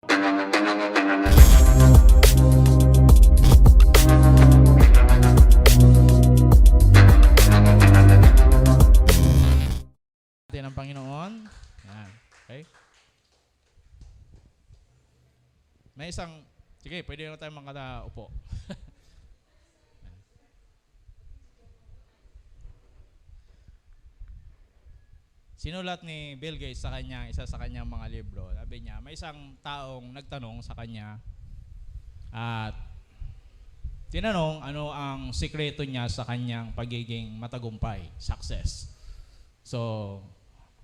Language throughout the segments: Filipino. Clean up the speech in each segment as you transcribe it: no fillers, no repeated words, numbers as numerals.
Natin ang Panginoon. Yan. Okay? May isang, sige, pwede na tayo makaupo. Sinulat ni Bill Gates sa kanya, isa sa kanyang mga libro. Sabi niya, may isang taong nagtanong sa kanya at tinanong ano ang sikreto niya sa kanyang pagiging matagumpay, success. So,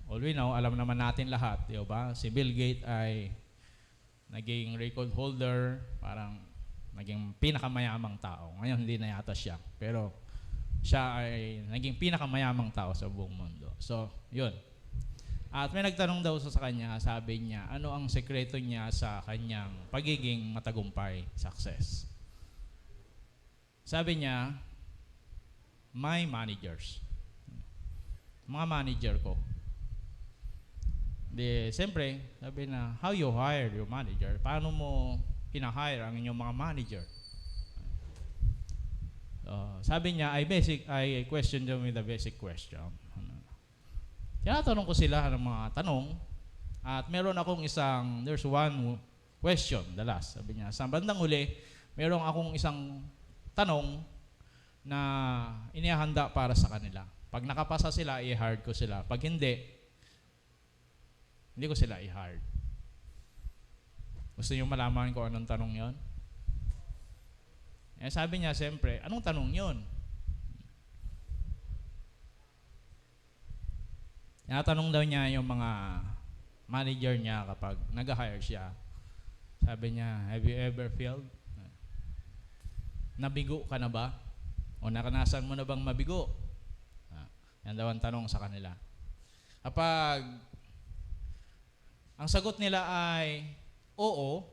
all we know, alam naman natin lahat, di ba? Si Bill Gates ay naging record holder, parang naging pinakamayamang tao. Ngayon hindi na yata siya, pero siya ay naging pinakamayamang tao sa buong mundo. So, yun. At may nagtanong daw sa kanya, sabi niya, ano ang sekreto niya sa kanyang pagiging matagumpay, success? Sabi niya, my managers. Mga manager ko. Di, siyempre, sabi na, how you hire your manager? Paano mo hina-hire ang inyong mga manager? Sabi niya, I question them with a basic question. Tinatanong ko sila ng mga tanong at meron akong there's one question, the last. Sabi niya, sa bandang huli, meron akong isang tanong na inihanda para sa kanila. Pag nakapasa sila, i-hard ko sila. Pag hindi ko sila i-hard. Gusto niyo malaman kung anong tanong yon? Sabi niya, siyempre, anong tanong yon? Tinatanong daw niya yung mga manager niya kapag nag-hire siya. Sabi niya, have you ever failed? Nabigo ka na ba? O naranasan mo na bang mabigo? Yan daw ang tanong sa kanila. Kapag ang sagot nila ay oo,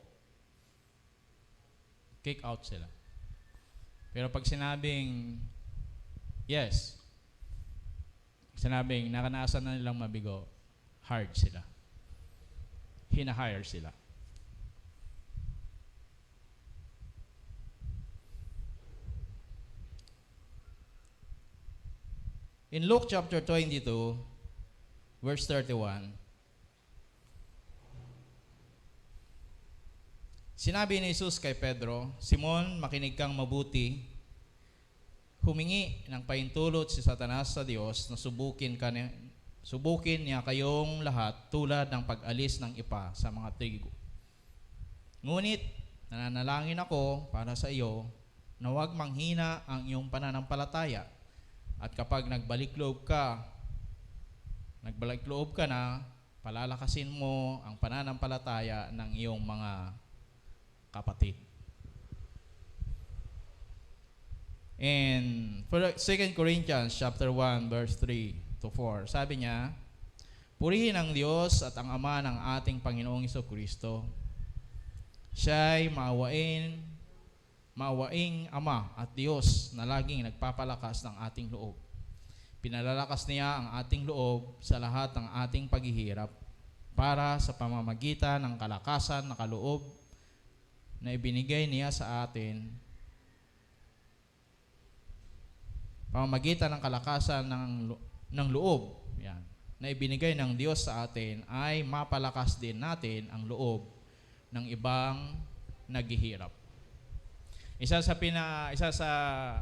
kick out sila. Pero pag sinabing yes, sinabing naranasan na nilang mabigo, hard sila. Hina-hire sila. In Luke chapter 22, verse 31, sinabi ni Jesus kay Pedro, Simon, makinig kang mabuti. Humingi ng pahintulot si Satanas sa Diyos na subukin niya kayong lahat tulad ng pag-alis ng ipa sa mga trigo. Ngunit, nananalangin ako para sa iyo na huwag manghina ang iyong pananampalataya. At kapag nagbalik loob ka na, palalakasin mo ang pananampalataya ng iyong mga kapatid. In 2 Corinthians chapter 1 verse 3 to 4, sabi niya, purihin ang Diyos at ang Ama ng ating Panginoong Jesucristo. Siya'y maawaing Ama at Diyos na laging nagpapalakas ng ating loob. Pinalalakas niya ang ating loob sa lahat ng ating paghihirap para sa pamamagitan ng kalakasan na kaloob na ibinigay niya sa atin, pamamagitan ng kalakasan ng loob yan, na ibinigay ng Diyos sa atin ay mapalakas din natin ang loob ng ibang naghihirap. Isa sa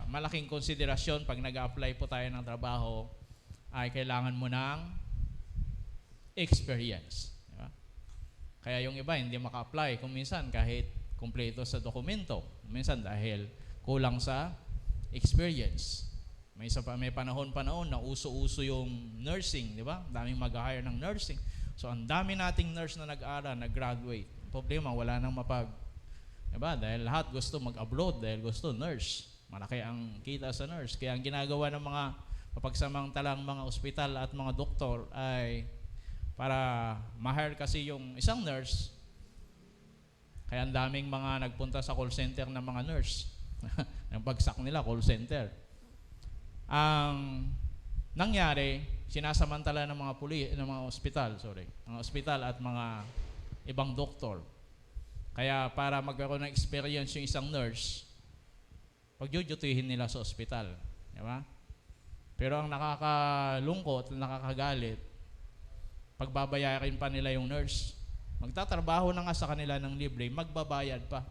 malaking konsiderasyon pag nag-a-apply po tayo ng trabaho ay kailangan mo ng experience. Diba? Kaya yung iba hindi maka-apply kung minsan kahit kumpleto sa dokumento. Minsan dahil kulang sa experience. May panahon na uso-uso yung nursing, di ba? Daming mag-hire ng nursing. So ang dami nating nurse na nag-aral, nag-graduate. Problema, wala nang diba? Dahil lahat gusto mag-abroad, dahil gusto nurse. Malaki ang kita sa nurse. Kaya ang ginagawa ng mga mapagsamantalang mga ospital at mga doktor ay para ma-hire kasi yung isang nurse. Kaya ang daming mga nagpunta sa call center ng mga nurse. Ang bagsak nila, call center. Ang nangyari, sinasamantala ng mga ospital at mga ibang doktor. Kaya para magkaroon ng experience yung isang nurse, pagjujutuhin nila sa ospital. Di ba? Pero ang nakakalungkot, nakakagalit, pagbabayarin pa nila yung nurse. Magtatrabaho na nga sa kanila ng libre, magbabayad pa.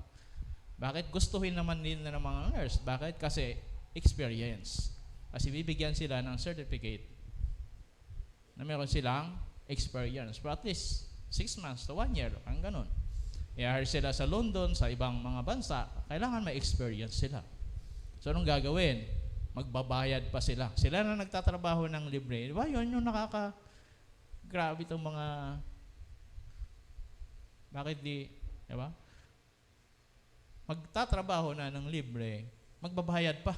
Bakit? Gustuhin naman din ng mga nurse. Bakit? Kasi experience. Kasi bibigyan sila ng certificate na meron silang experience for at least 6 months to 1 year, ang ganun. I-hire sila sa London, sa ibang mga bansa, kailangan may experience sila. So, anong gagawin? Magbabayad pa sila. Sila na nagtatrabaho ng libre. Di ba? Yun yung grabe itong mga, bakit di, di ba? Magtatrabaho na ng libre, magbabayad pa.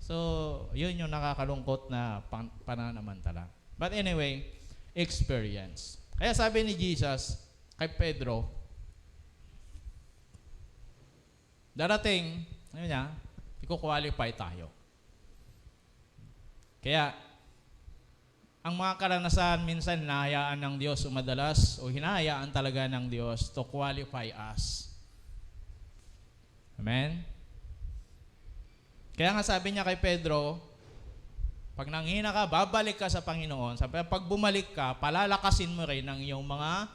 So, yun yung nakakalungkot na pananamantala. But anyway, experience. Kaya sabi ni Jesus kay Pedro, darating, ano niya, i-qualify tayo. Kaya, ang mga karanasan minsan hinahayaan ng Diyos o madalas o hinahayaan talaga ng Diyos to qualify us. Amen? Kaya nga sabi niya kay Pedro, pag nanghina ka, babalik ka sa Panginoon. Sabi, pag bumalik ka, palalakasin mo rin ang iyong mga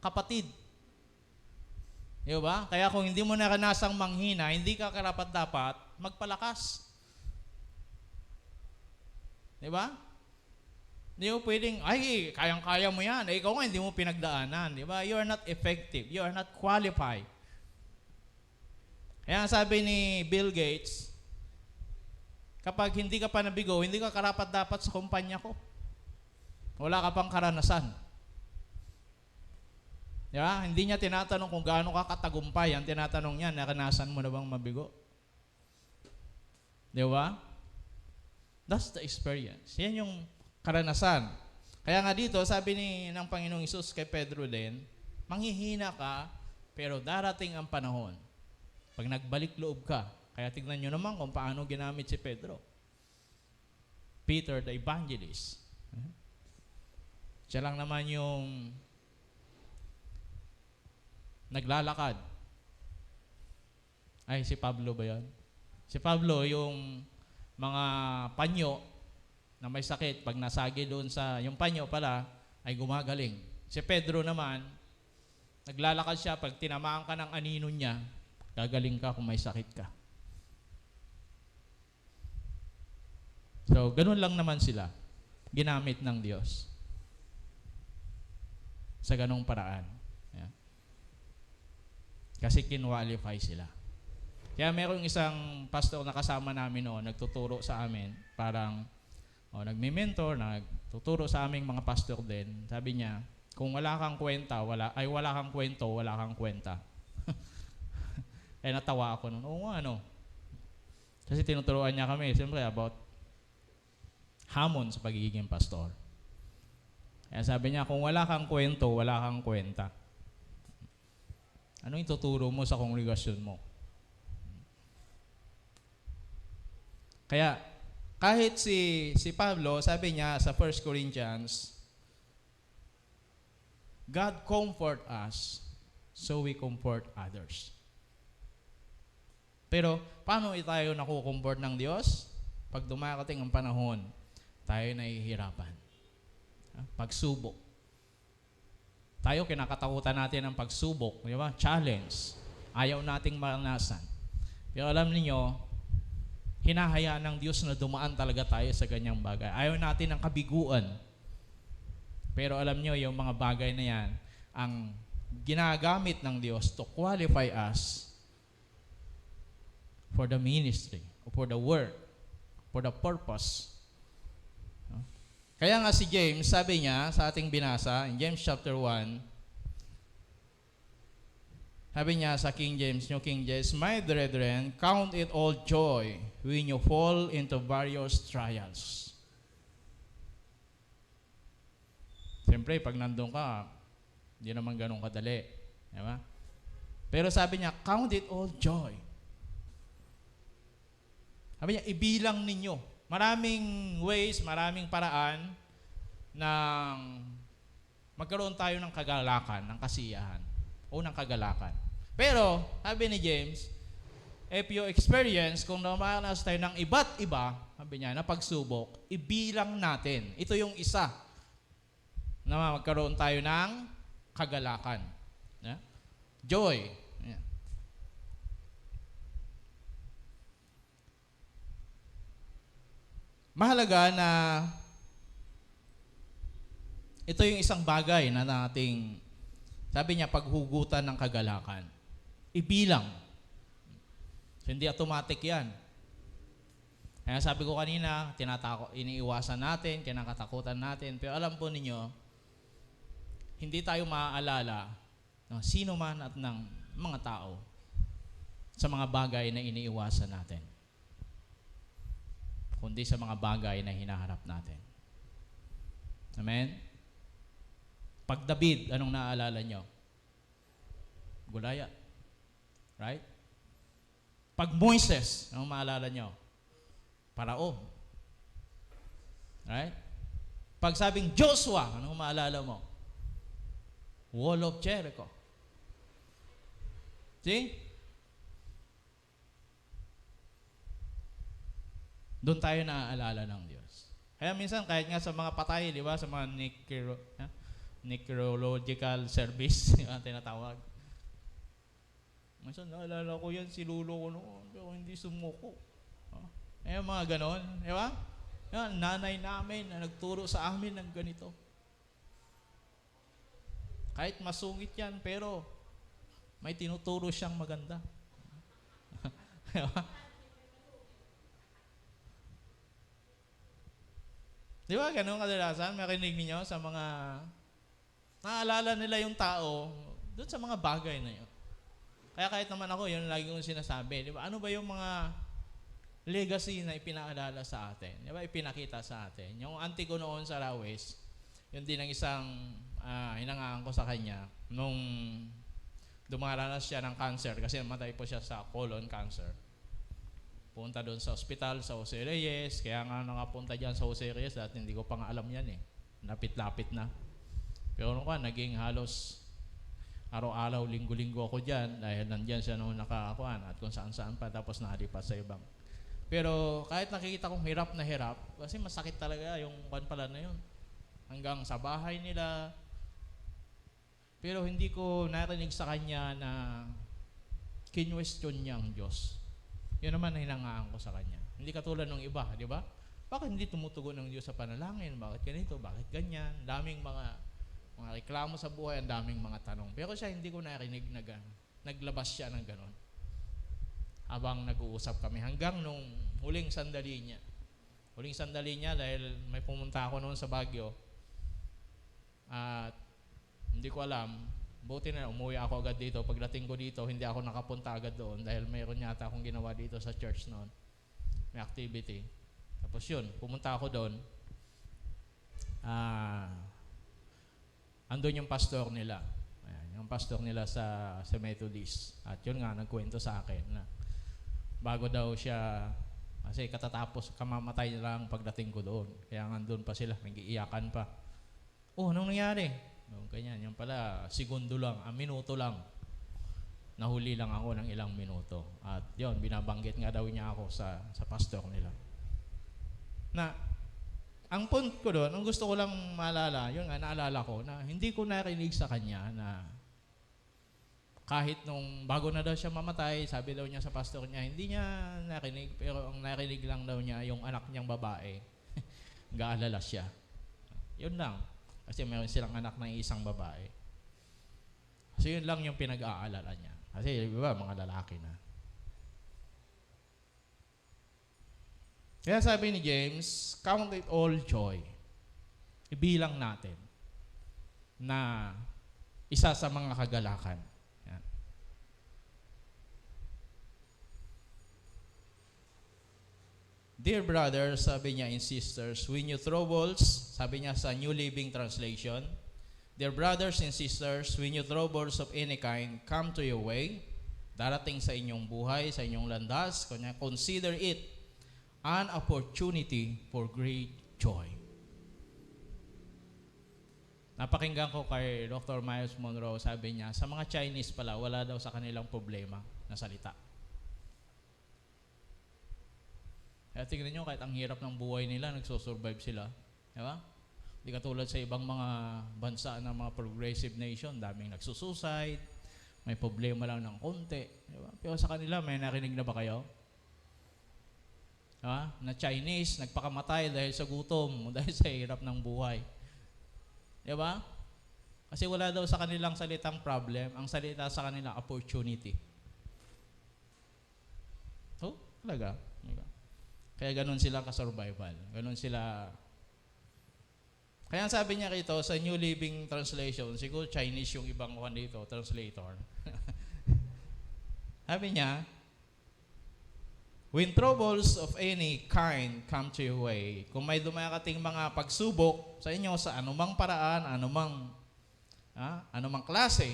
kapatid. Di ba? Kaya kung hindi mo naranasang manghina, hindi ka karapat-dapat magpalakas. Di ba? Hindi mo pwedeng, ay, kayang-kaya mo yan. Eh, ikaw nga, hindi mo pinagdaanan. Di ba? You are not effective. You are not qualified. Kaya sabi ni Bill Gates, kapag hindi ka pa nabigo, hindi ka karapat-dapat sa kumpanya ko. Wala ka pang karanasan. Di ba? Hindi niya tinatanong kung gaano ka katagumpay. Ang tinatanong niya, naranasan mo na bang mabigo? Di ba? That's the experience. Yan yung karanasan. Kaya nga dito, sabi ng Panginoong Hesus kay Pedro din, manghihina ka, pero darating ang panahon. Pag nagbalik loob ka, kaya tignan nyo naman kung paano ginamit si Pedro. Peter the evangelist. Siya lang naman yung naglalakad. Ay, si Pablo ba yan? Si Pablo, yung mga panyo na may sakit, pag nasagi doon sa, yung panyo pala, ay gumagaling. Si Pedro naman, naglalakad siya, pag tinamaan ka ng anino niya, gagaling ka kung may sakit ka. So, ganun lang naman sila. Ginamit ng Diyos. Sa ganung paraan. Yeah. Kasi kinwalify sila. Kaya merong isang pastor na kasama namin noon, nagtuturo sa amin, parang nagme-mentor, nagtuturo sa aming mga pastor din. Sabi niya, kung wala kang kwenta, wala kang kwento, wala kang kwenta. Eh, natawa ako noon. Oo nga, ano? Kasi tinuturuan niya kami, siyempre, about hamon sa pagiging pastor. Kaya sabi niya, kung wala kang kwento, wala kang kwenta. Ano yung tuturo mo sa kongregasyon mo? Kaya, kahit si Pablo, sabi niya sa 1 Corinthians, God comfort us, so we comfort others. Pero, paano tayo nakukomfort ng Diyos? Pag dumarating ang panahon, tayo nahihirapan. Pagsubok. Tayo, kinakatakutan natin ang pagsubok. Di ba? Challenge. Ayaw nating maranasan. Pero alam niyo, hinahayaan ng Diyos na dumaan talaga tayo sa ganyang bagay. Ayaw natin ng kabiguan. Pero alam niyo, yung mga bagay na yan, ang ginagamit ng Diyos to qualify us for the ministry, or for the work, for the purpose. Kaya nga si James, sabi niya sa ating binasa, in James chapter 1, sabi niya sa King James, New King James, my brethren, count it all joy when you fall into various trials. Siyempre, pag nandun ka, hindi naman ganun kadali. Diba? Pero sabi niya, count it all joy. Sabi niya, ibilang ninyo. Maraming ways, maraming paraan ng magkaroon tayo ng kagalakan, ng kasiyahan, o ng kagalakan. Pero, sabi ni James, if you experience, kung namaranas tayo ng iba't iba, sabi niya, na pagsubok, ibilang natin. Ito yung isa na magkaroon tayo ng kagalakan. Yeah? Joy. Yeah. Mahalaga na ito yung isang bagay na nating, sabi niya, paghugutan ng kagalakan. Ibilang. So, hindi automatic yan. Kaya sabi ko kanina, iniiwasan natin, kinakatakutan natin. Pero alam po ninyo, hindi tayo maaalala ng sino man at ng mga tao sa mga bagay na iniiwasan natin, kundi sa mga bagay na hinaharap natin. Amen? Pag David, anong naaalala nyo? Goliath. Right? Pag Moises, anong maalala nyo? Parao. Right? Pag sabing Joshua, anong maalala mo? Wall of Jericho. See? Doon tayo naaalala ng Diyos. Kaya minsan, kahit nga sa mga patay, di ba? Sa mga necrological service, yung tinatawag. Minsan, naalala ko yan, si lulo ko noon, pero hindi sumuko. Mga ganon, di ba? Yan, nanay namin na nagturo sa amin ng ganito. Kahit masungit yan, pero may tinuturo siyang maganda. Di ba? Di ba ganun kadalasan? Marinig niyo sa mga naalala nila yung tao doon sa mga bagay na yun. Kaya kahit naman ako, yun lagi kong sinasabi. Di ba? Ano ba yung mga legacy na ipinaalala sa atin? Di ba? Ipinakita sa atin. Yung auntie ko noon sa Rawes, yun din ang isang hinangaan ko sa kanya nung dumaranas siya ng cancer kasi namatay po siya sa colon cancer. Punta doon sa ospital, sa Jose Reyes. Kaya nga nakapunta dyan sa Jose Reyes dahil hindi ko pa nga alam yan eh. Lapit-lapit na. Pero naging halos araw-araw, linggo-linggo ako dyan dahil nandyan siya noong nakakuan at kung saan-saan pa tapos nalipat sa ibang. Pero kahit nakikita kong hirap na hirap, kasi masakit talaga yung kuan pala na yun. Hanggang sa bahay nila. Pero hindi ko narinig sa kanya na kinwestiyon niya ang Diyos. Yun naman hinangaan ko sa kanya. Hindi katulad ng iba, di ba? Bakit hindi tumutugon ng Diyos sa panalangin? Bakit ganito? Bakit ganyan? Daming mga reklamo sa buhay, ang daming mga tanong. Pero siya, hindi ko narinig na naglabas siya ng ganon. Habang nag-uusap kami hanggang nung huling sandali niya. Huling sandali niya dahil may pumunta ako noon sa Baguio. At hindi ko alam, buti na umuwi ako agad dito. Pagdating ko dito, hindi ako nakapunta agad doon dahil mayroon yata akong ginawa dito sa church noon. May activity. Tapos yun, pumunta ako doon. Andun yung pastor nila. Ayan, yung pastor nila sa Methodist. At yun nga, nagkwento sa akin na bago daw siya, kasi katatapos, kamamatay lang pagdating ko doon. Kaya andun pa sila, nag-iiyakan pa. Anong nangyari? Ganyan, yung pala, segundo lang, minuto lang. Nahuli lang ako ng ilang minuto. At yun, binabanggit nga daw niya ako sa pastor nila. Na, ang point ko doon, ang gusto ko lang maalala, yun nga, naalala ko, na hindi ko narinig sa kanya na kahit nung bago na daw siya mamatay, sabi daw niya sa pastor niya, hindi niya narinig, pero ang narinig lang daw niya, yung anak niyang babae, gaalala siya. Yun lang. Kasi meron silang anak ng isang babae. So yun lang yung pinag-aalala niya. Kasi di ba, mga lalaki na. Kaya sabi ni James, count it all joy. Ibilang natin na isa sa mga kagalakan. Yan. Dear brothers, sabi niya, and sisters, when you troubles, sabi niya sa New Living Translation, dear brothers and sisters, when you troubles of any kind come to your way, darating sa inyong buhay, sa inyong landas, consider it an opportunity for great joy. Napakinggan ko kay Dr. Miles Monroe, sabi niya, sa mga Chinese pala, wala daw sa kanilang problema na salita. Kaya tingnan nyo, kahit ang hirap ng buhay nila, nagsosurvive sila. Di ba? Di katulad sa ibang mga bansa ng mga progressive nation, daming nagsusuicide, may problema lang ng konti. Di ba? Pero sa kanila, may narinig na ba kayo? Di ba? Na Chinese, nagpakamatay dahil sa gutom, dahil sa hirap ng buhay. Di ba? Kasi wala daw sa kanilang salitang problem, ang salita sa kanila, opportunity. Oh, talaga. Kaya ganun sila ka-survival. Ganun sila. Kaya sabi niya rito sa New Living Translation, siguro Chinese yung ibang one dito, translator. Sabi niya, when troubles of any kind come to your way, kung may dumarating mga pagsubok sa inyo sa anumang paraan, anumang klase,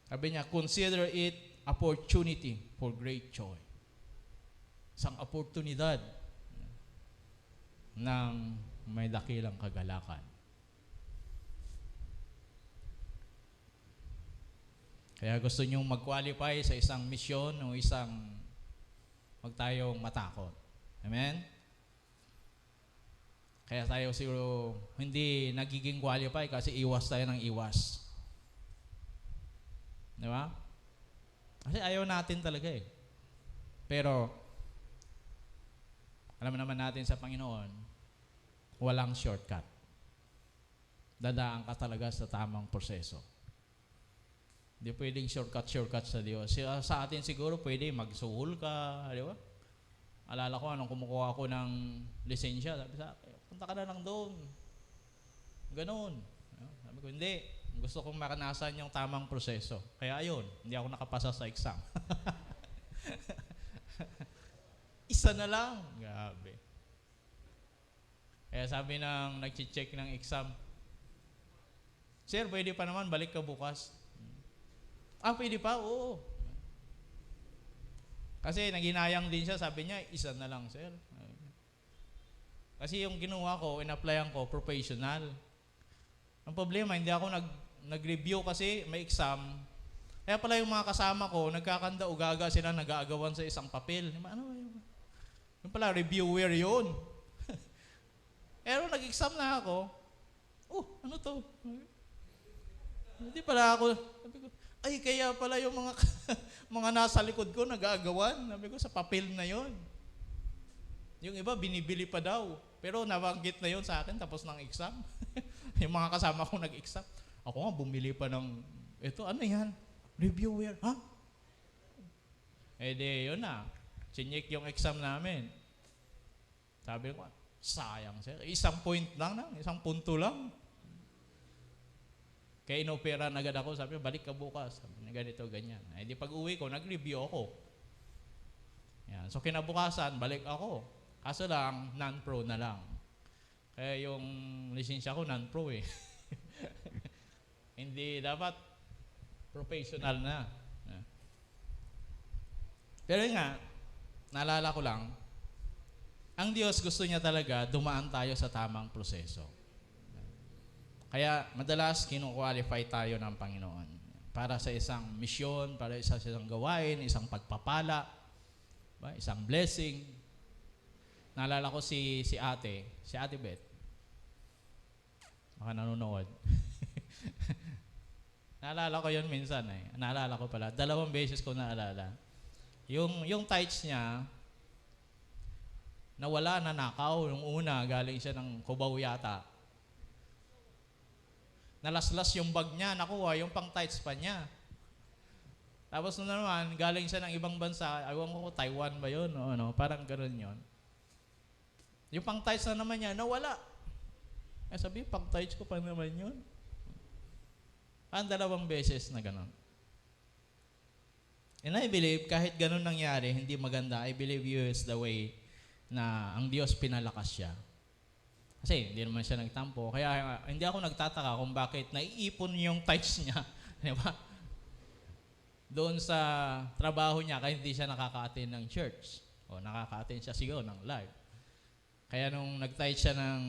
sabi niya, consider it opportunity for great joy. Isang oportunidad ng may dakilang kagalakan. Kaya gusto nyong mag-qualify sa isang misyon o huwag tayong matakot. Amen? Kaya tayo siguro hindi nagiging qualify kasi iwas tayo ng iwas. Di ba? Kasi ayaw natin talaga eh. Pero alam naman natin sa Panginoon, walang shortcut. Dadaan ka talaga sa tamang proseso. Hindi pwedeng shortcut sa Diyos. Sa atin siguro pwede magsuhol ka, di ba? Alala ko, anong kumukuha ako ng lisensya, sabi sa akin, punta ka na lang doon. Ganon. Sabi ko, hindi. Gusto kong maranasan yung tamang proseso. Kaya ayun, hindi ako nakapasa sa exam. Isa na lang. Grabe. Kaya sabi ng nag-check ng exam, sir, pwede pa naman, balik ka bukas. Pwede pa? Oo. Kasi naginayang din siya, sabi niya, isa na lang, sir. Kasi yung ginawa ko, in-applyan ko, professional. Ang problema, hindi ako nag-review kasi may exam. Kaya pala yung mga kasama ko, nagkakanda-ugaga sila, nag-aagawan sa isang papel. Ano ba yun? Yung pala, reviewer yun. Pero nag-exam na ako. Ano to? Hindi pala ako. Sabi ko, ay, kaya pala yung mga mga nasa likod ko nag-aagawan. Sabi ko, sa papel na yon. Yung iba, binibili pa daw. Pero nabanggit na yon sa akin tapos ng exam. Yung mga kasama ko nag-exam. Ako nga, bumili pa ng, ano yan? Reviewer. Ha? Di, yun na. Chinik yung exam namin. Sabi ko, sayang sir. Isang point lang, isang punto lang. Kaya inopera na agad ako. Sabi ko, balik ka bukas. Sabi na ganito, ganyan. Di pag uwi ko, nag-review ako. Yan. So kinabukasan, balik ako. Kaso lang, non-pro na lang. Kaya yung lisensya ko, non-pro eh. Hindi dapat professional na. Pero nga, naalala ko lang, ang Diyos gusto niya talaga dumaan tayo sa tamang proseso. Kaya madalas kinu-qualify tayo ng Panginoon para sa isang misyon, para sa isang gawain, isang pagpapala, isang blessing. Naalala ko si Ate Beth. Baka nanonood. Naalala ko yun minsan eh. Naalala ko pala. 2 beses ko naalala. Yung tights niya, nawala, nanakaw. Yung una, galing siya ng Cubao yata. Nalaslas yung bag niya, nakuha, yung pang tights pa niya. Tapos naman, galing siya ng ibang bansa, ayaw ko, Taiwan ba yun? O ano, parang gano'n yun. Yung pang tights na naman niya, nawala. Sabi, pang tights ko pa naman yun. 2 beses na gano'n. And I believe, kahit gano'n nangyari, hindi maganda, I believe you is the way na ang Diyos pinalakas siya. Kasi hindi naman siya nagtampo. Kaya hindi ako nagtataka kung bakit naiipon yung tights niya. Di ba? Doon sa trabaho niya, kaya hindi siya nakaka-attend ng church. O nakaka-attend siya siguro ng live. Kaya nung nag-tights siya ng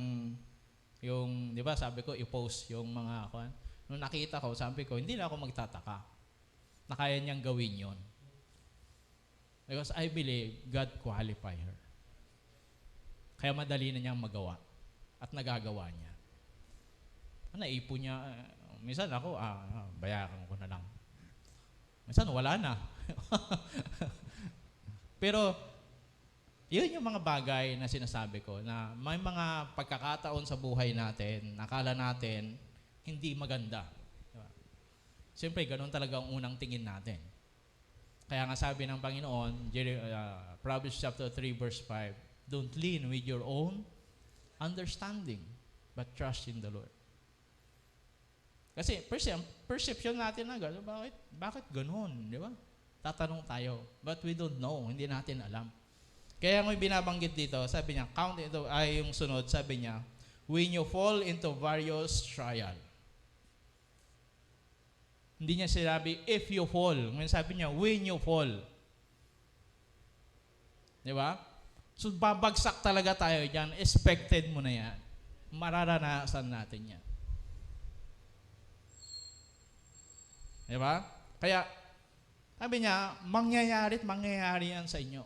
Yung, di ba, sabi ko, i-post yung mga, nung nakita ko, sabi ko, hindi na ako magtataka na kaya niyang gawin yon. Because I believe God qualify her. Kaya madali na niyang magawa at nagagawa niya. Naipon niya, minsan ako, bayaran ko na lang. Minsan wala na. Pero, yun yung mga bagay na sinasabi ko, na may mga pagkakataon sa buhay natin, nakala natin, hindi maganda. Diba? Siyempre, ganun talaga ang unang tingin natin. Kaya nga sabi ng Panginoon, Proverbs chapter 3 verse 5, don't lean with your own understanding, but trust in the Lord. Kasi perception natin na gano'n, bakit gano'n, di ba? Tatanong tayo, but we don't know, hindi natin alam. Kaya may binabanggit dito, sabi niya, count ito, ay yung sunod, sabi niya, when you fall into various trial. Hindi niya sinabi, if you fall. Ngayon sabi niya, when you fall. Di ba? So babagsak talaga tayo dyan, expected mo na yan. Mararanasan natin yan. Di ba? Kaya, sabi niya, mangyayari yan sa inyo.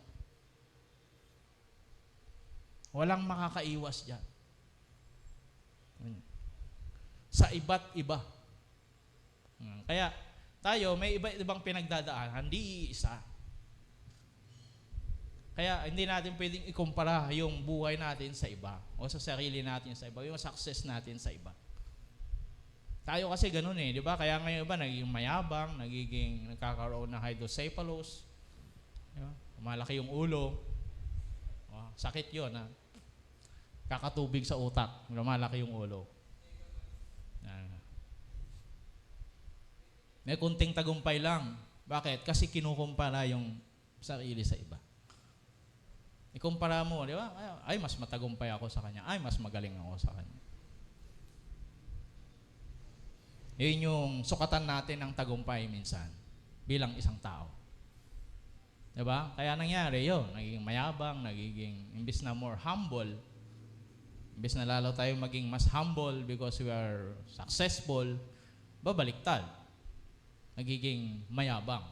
Walang makakaiwas dyan. Sa iba't iba. Kaya, tayo, may iba't ibang pinagdadaan, hindi isa. Kaya, hindi natin pwedeng ikumpara yung buhay natin sa iba o sa sarili natin sa iba, yung success natin sa iba. Tayo kasi ganun di ba? Kaya ngayon iba, nagiging mayabang, nagkakaroon ng hydrocephalus, diba? Malaki yung ulo, sakit yun, kakatubig sa utak, malaki yung ulo. May kunting tagumpay lang. Bakit? Kasi kinukumpara yung sarili sa iba. Ikumpara mo, di ba? Ay, mas matagumpay ako sa kanya. Ay, mas magaling ako sa kanya. Yun yung sukatan natin ng tagumpay minsan bilang isang tao. Diba? Kaya nangyari yun. Nagiging mayabang, imbis na more humble, imbis na lalo tayo maging mas humble because we are successful, babaliktad. Nagiging mayabang.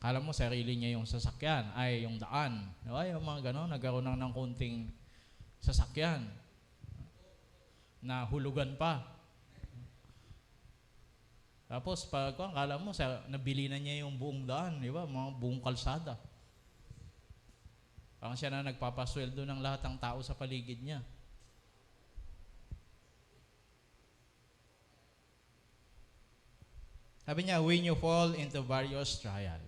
Kala mo sarili niya yung sasakyan, ay yung daan. Diba? Yung mga gano'n, nagkaroon ng konting sasakyan na hulugan pa. Tapos, kala mo, nabili na niya yung buong daan, di ba? Mga buong kalsada. Parang siya na nagpapasweldo ng lahat ng tao sa paligid niya. Sabi niya, when you fall into various trial,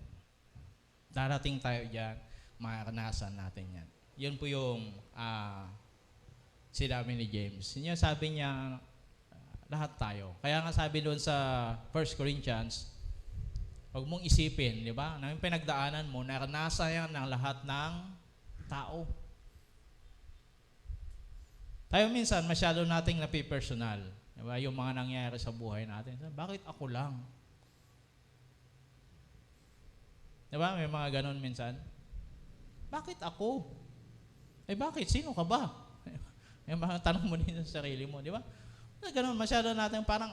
darating tayo dyan, maranasan natin yan. Yun po yung sinabi ni James. Yun sabi niya, lahat tayo. Kaya nga sabi doon sa 1 Corinthians, huwag mong isipin, di ba? Na yung pinagdaanan mo, naranasan yan ng lahat ng tao. Tayo minsan, masyado nating napipersonal. Di ba? Yung mga nangyayari sa buhay natin. Bakit ako lang? Di ba? May mga ganon minsan. Bakit ako? Bakit? Sino ka ba? Yung mga tanong mo din sa sarili mo, di ba? Ganun, masyado natin, parang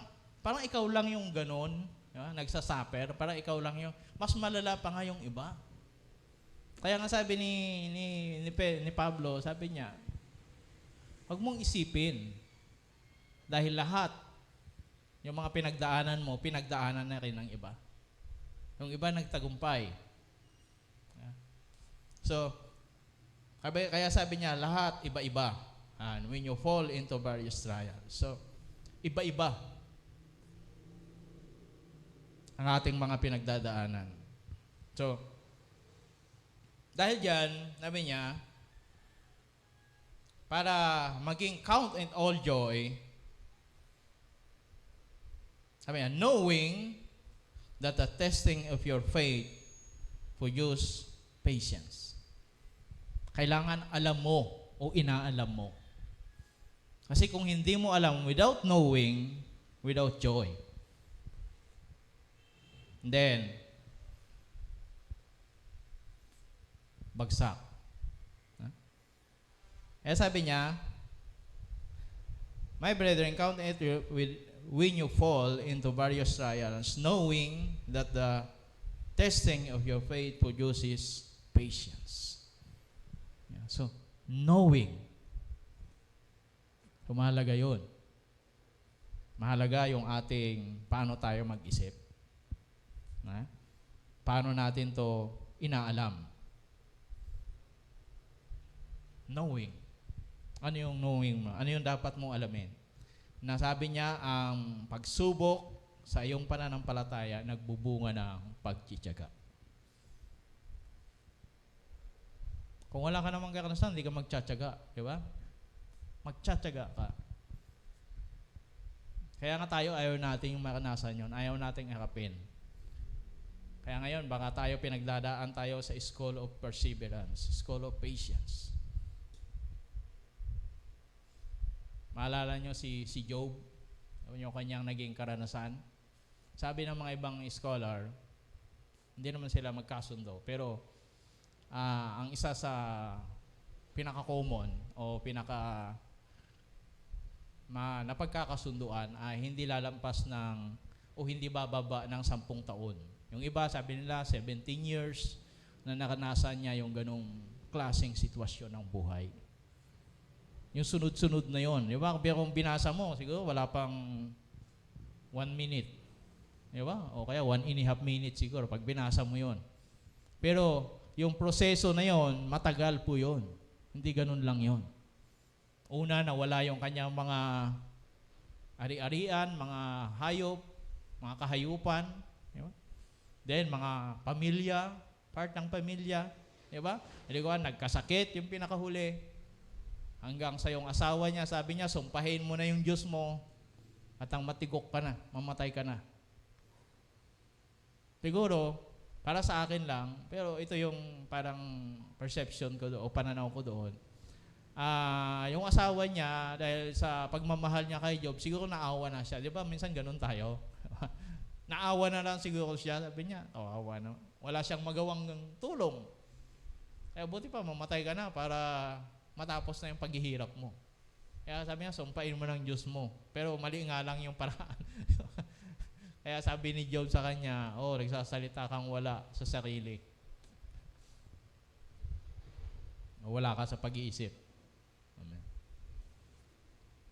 ikaw lang yung ganun, diba? Nagsasuffer, parang ikaw lang yung, mas malala pa nga yung iba. Kaya nga sabi ni Pablo, sabi niya, huwag mong isipin, dahil lahat, yung mga pinagdaanan mo, pinagdaanan na rin ng iba. Yung iba nagtagumpay. So, kaya sabi niya, lahat iba-iba. And when you fall into various trials. So, iba-iba ang ating mga pinagdadaanan. So, dahil dyan, sabi niya, para maging count in all joy, sabi niya, knowing that the testing of your faith produce patience. Kailangan alam mo o inaalam mo. Kasi kung hindi mo alam, without knowing, without joy. And then, bagsak. Sabi niya, My brethren, count it with when you fall into various trials, knowing that the testing of your faith produces patience. Yeah. So, knowing. So, mahalaga yun. Mahalaga yung ating paano tayo mag-isip. Na? Paano natin to inaalam. Knowing. Ano yung knowing mo? Ano yung dapat mong alamin? Nasabi niya, ang pagsubok sa iyong pananampalataya nagbubunga ng pagtitiyaga. Kung wala ka namang karanasan, hindi ka magtsatsaga. Di ba? Magtsatsaga ka. Kaya nga tayo, ayaw nating maranasan yun. Ayaw nating harapin. Kaya ngayon, baka tayo pinagdadaan tayo sa school of perseverance, school of patience. Maalala nyo si Job, yung kanyang naging karanasan. Sabi ng mga ibang scholar, hindi naman sila magkasundo, pero ang isa sa pinaka-common o napagkakasunduan ay hindi lalampas ng o hindi bababa ng 10 taon. Yung iba, sabi nila, 17 years na naranasan niya yung ganong klaseng sitwasyon ng buhay. Yung sunod-sunod na yon, di ba? Pero kung binasa mo, siguro wala pang 1 minute. Di ba? O kaya 1.5 minutes siguro pag binasa mo yon. Pero yung proseso na yon, matagal po yon. Hindi ganun lang yon. Una, nawala yung kanyang mga ari-arian, mga hayop, mga kahayupan. Di ba? Then, mga pamilya, part ng pamilya. Di ba? Hindi ko, nagkasakit yung pinakahuli. Hanggang sa yung asawa niya, sabi niya, sumpahin mo na yung Diyos mo at ang matigok ka na, mamatay ka na. Siguro, para sa akin lang, pero ito yung parang perception ko doon, o pananaw ko doon. Yung asawa niya, dahil sa pagmamahal niya kay Job, siguro naawa na siya. Di ba, minsan ganun tayo. Naawa na lang siguro siya, sabi niya, kawawa na. Wala siyang magawang tulong. Kaya buti pa, mamatay ka na para matapos na yung paghihirap mo. Kaya sabi niya, sumpain mo ng Diyos mo. Pero mali nga lang yung paraan. Kaya sabi ni Job sa kanya, nagsasalita kang wala sa sarili. Wala ka sa pag-iisip. Amen.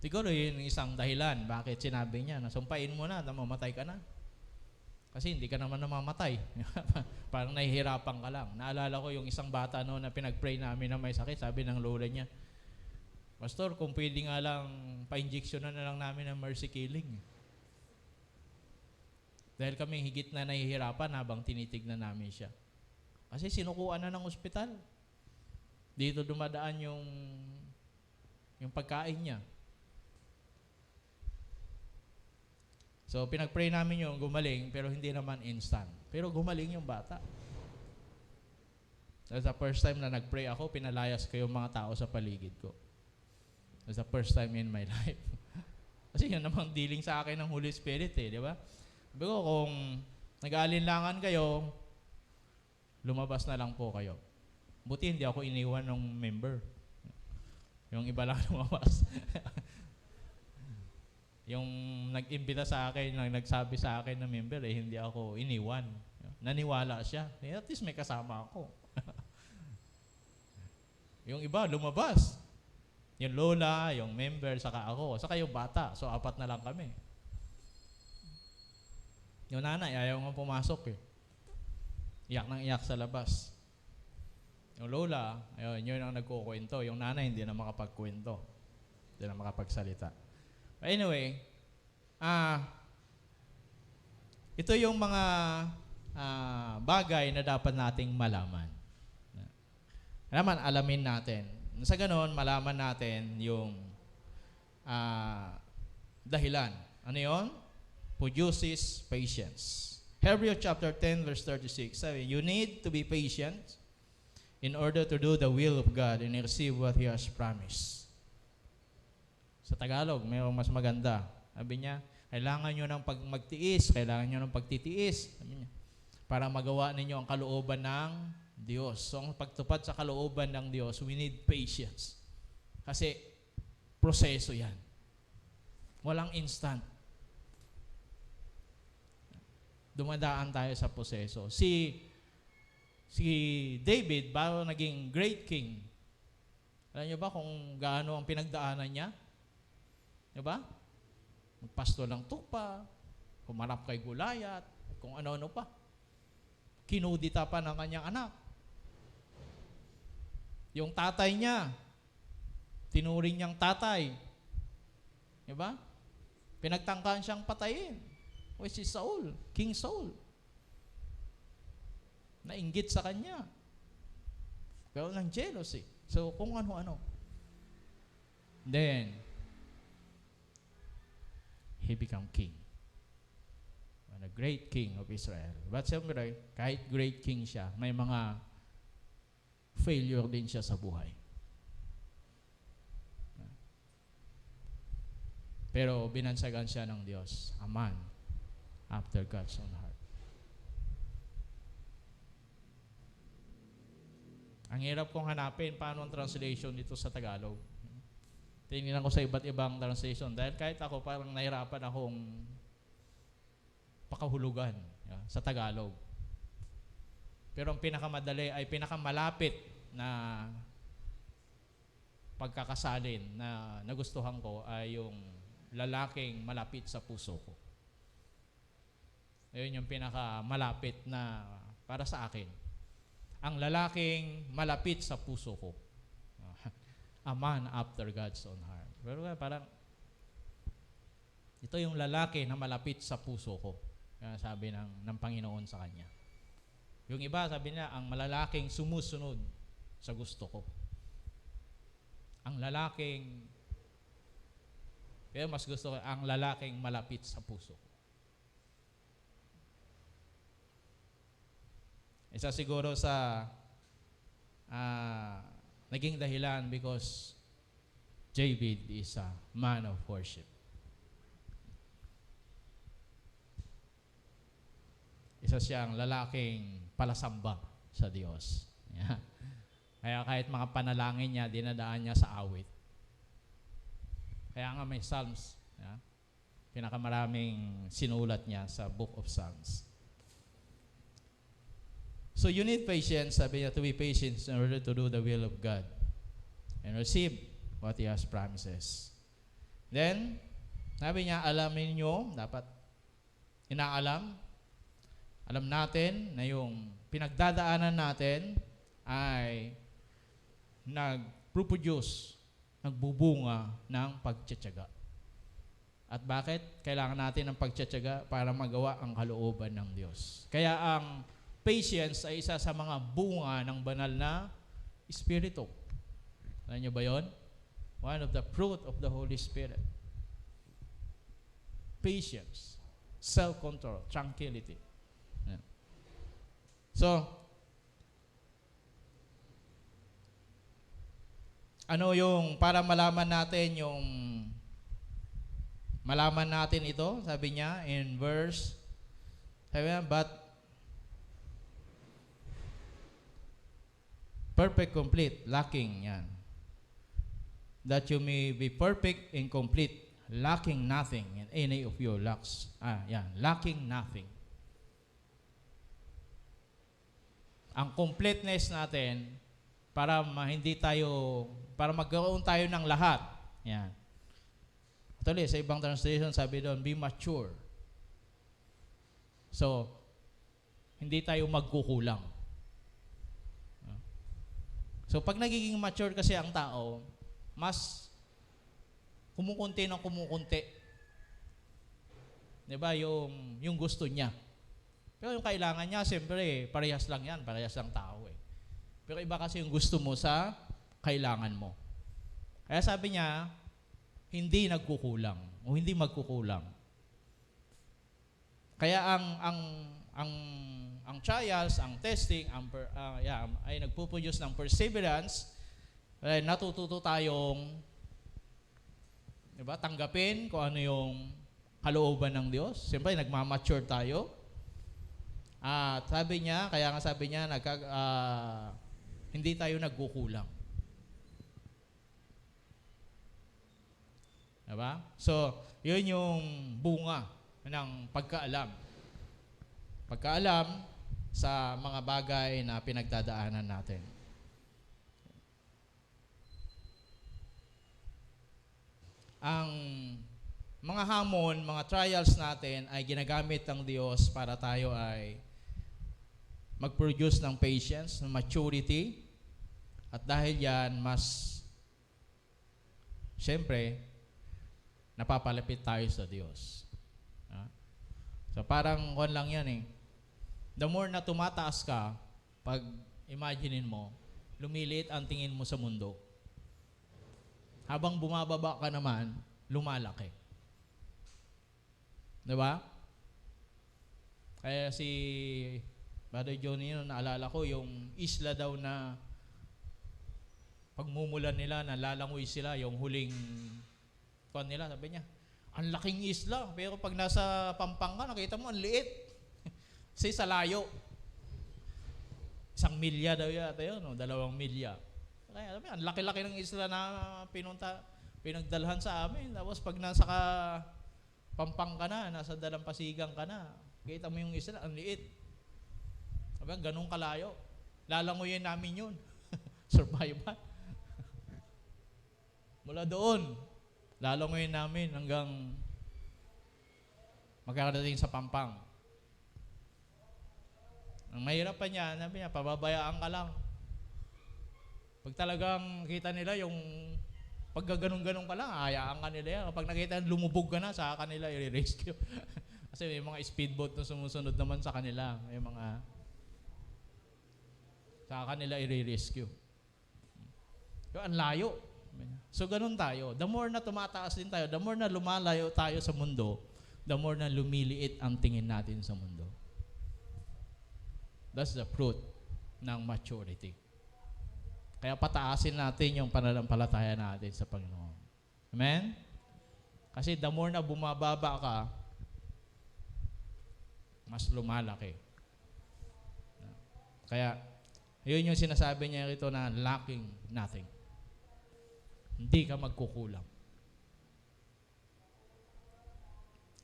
Siguro yun yung isang dahilan bakit sinabi niya na sumpain mo na mamatay ka na. Kasi hindi ka naman namamatay. Parang nahihirapan ka lang. Naalala ko yung isang bata noon na pinag-pray namin na may sakit. Sabi ng lola niya, Pastor, kung pwede nga lang pa-injection na lang namin ng mercy killing. Dahil kami higit na nahihirapan habang tinitignan namin siya. Kasi sinukuan na ng ospital. Dito dumadaan yung pagkain niya. So, pinag-pray namin yung gumaling, pero hindi naman instant. Pero gumaling yung bata. That's the first time na nag-pray ako, pinalayas ko yung mga tao sa paligid ko. That's the first time in my life. Kasi yun namang dealing sa akin ng Holy Spirit di ba? Sabi ko, kung nag-aalinlangan kayo, lumabas na lang po kayo. Buti hindi ako iniwan ng member. Yung iba lang lumabas. Yung nag-imbita sa akin, nagsabi sa akin na member, hindi ako iniwan. Naniwala siya. At least may kasama ako. Yung iba, lumabas. Yung lola, yung member, saka ako. Saka yung bata. So, 4 na lang kami. Yung nanay, ayaw nga pumasok Iyak nang iyak sa labas. Yung lola, yun ang nagkukwento. Yung nanay, hindi na makapagkwento. Hindi na makapagsalita. Anyway, ito yung mga bagay na dapat nating malaman. Alamin natin. Sa ganon, malaman natin yung dahilan. Ano yun? Produces patience. Hebrews chapter 10 verse 36 sabi, you need to be patient in order to do the will of God and receive what He has promised. Sa Tagalog, mayroong mas maganda. Sabi niya, kailangan nyo ng magtiis, kailangan nyo ng pagtitiis. Sabi niya, para magawa ninyo ang kalooban ng Diyos. So, ang pagtupad sa kalooban ng Diyos, we need patience. Kasi, proseso yan. Walang instant. Dumadaan tayo sa proseso. Si David, bago naging great king, alam niyo ba kung gaano ang pinagdaanan niya? Di ba? Magpasto ng tupa, humarap kay Goliath, kung ano-ano pa. Kinudita pa ng kanyang anak. Yung tatay niya, tinuring niyang tatay. Di ba? Pinagtangkaan siyang patayin. O si Saul, King Saul. Nainggit sa kanya. Pero ng jealousy. So, kung ano-ano. Then, he became king. And a great king of Israel. But siyempre, kahit great king siya, may mga failure din siya sa buhay. Pero binansagan siya ng Diyos. A man after God's own heart. Ang hirap kong hanapin paano ang translation dito sa Tagalog. Tingnan ko sa iba't ibang translation. Dahil kahit ako parang nahirapan akong pakahulugan sa Tagalog. Pero ang pinakamadali ay pinakamalapit na pagkakasalin na nagustuhan ko ay yung lalaking malapit sa puso ko. Ayun yung pinakamalapit na para sa akin. Ang lalaking malapit sa puso ko. A man after God's own heart. Pero parang ito yung lalaki na malapit sa puso ko. Kaya sabi ng Panginoon sa kanya. Yung iba sabi niya, ang malalaking sumusunod sa gusto ko. Ang lalaking, pero mas gusto ko, ang lalaking malapit sa puso ko. Isa siguro sa naging dahilan because David is a man of worship. Isa siyang lalaking palasamba sa Diyos. Yeah. Kaya kahit mga panalangin niya, dinadaan niya sa awit. Kaya nga may Psalms. Yeah. Pinakamaraming sinulat niya sa Book of Psalms. So you need patience, sabi niya, to be patient in order to do the will of God and receive what He has promises. Then, sabi niya, alamin niyo, dapat inaalam, alam natin na yung pinagdadaanan natin ay nag-produce, nagbubunga ng pagtsatsaga. At bakit? Kailangan natin ng pagtsatsaga para magawa ang kalooban ng Diyos. Kaya ang patience ay isa sa mga bunga ng banal na Espiritu. Alam niyo ba yun? One of the fruit of the Holy Spirit. Patience, self-control, tranquility. Yeah. So, ano yung, para malaman natin ito, sabi niya in verse, sabi niya, but perfect, complete, lacking, yan. That you may be perfect and complete, lacking nothing in any of your lacks. Yan, lacking nothing. Ang completeness natin, para magkaroon tayo ng lahat. Yan. Actually, sa ibang translation, sabi doon, be mature. So, hindi tayo magkukulang. So, pag nagiging mature kasi ang tao, mas kumukunti ng kumukunti. Diba? Yung gusto niya. Pero yung kailangan niya, siyempre, parehas lang yan. Parehas lang tao eh. Pero iba kasi yung gusto mo sa kailangan mo. Kaya sabi niya, hindi nagkukulang o hindi magkukulang. Kaya ang trials, ang testing, ay nagpuproduce ng perseverance. Ay natututo tayong, diba, tanggapin kung ano yung kalooban ng Diyos. Siyempre, nagmamature tayo. At sabi niya, hindi tayo nagkukulang. Diba? So, yun yung bunga ng pagkaalam. Pagkaalam sa mga bagay na pinagdadaanan natin. Ang mga hamon, mga trials natin ay ginagamit ng Diyos para tayo ay mag-produce ng patience, ng maturity, at dahil yan, mas, syempre, napapalapit tayo sa Diyos. So parang kung lang yan eh. The more na tumataas ka, pag imaginein mo, lumiliit ang tingin mo sa mundo. Habang bumababa ka naman, lumalaki. Diba? Kaya si Brother Johnny, naalala ko yung isla daw na pagmumulan nila, nalalangoy sila, yung huling kuwan nila, sabi niya, ang laking isla, pero pag nasa Pampanga, nakita mo, ang liit. Kasi sa layo. 1 milya daw yata yun, o 2 milya. Kaya sabi, ang laki-laki ng isla na pinagdalhan sa amin. Tapos pag nasa Pampanga na, nasa Dalampasigan ka na, kita mo yung isla, ang liit. Sabi, ganun kalayo. Lalangoyin namin yun. Survival. Mula doon, lalangoyin namin hanggang magkakadating sa Pampang. Ang mahirap pa niya, sabi niya, pababayaan ka lang. Pag talagang kita nila yung paggaganong-ganong ka lang, hayaan ka nila yan. Kapag nakita lumubog ka na, sa kanila i-rescue. Kasi may mga speedboat na sumusunod naman sa kanila. May mga sa kanila i-rescue. Yung ang layo. So ganun tayo. The more na tumataas din tayo, the more na lumalayo tayo sa mundo, the more na lumiliit ang tingin natin sa mundo. That's the fruit ng maturity. Kaya pataasin natin yung pananampalataya natin sa Panginoon. Amen? Kasi the more na bumababa ka, mas lumalaki. Kaya, yun yung sinasabi niya rito na lacking nothing. Hindi ka magkukulang.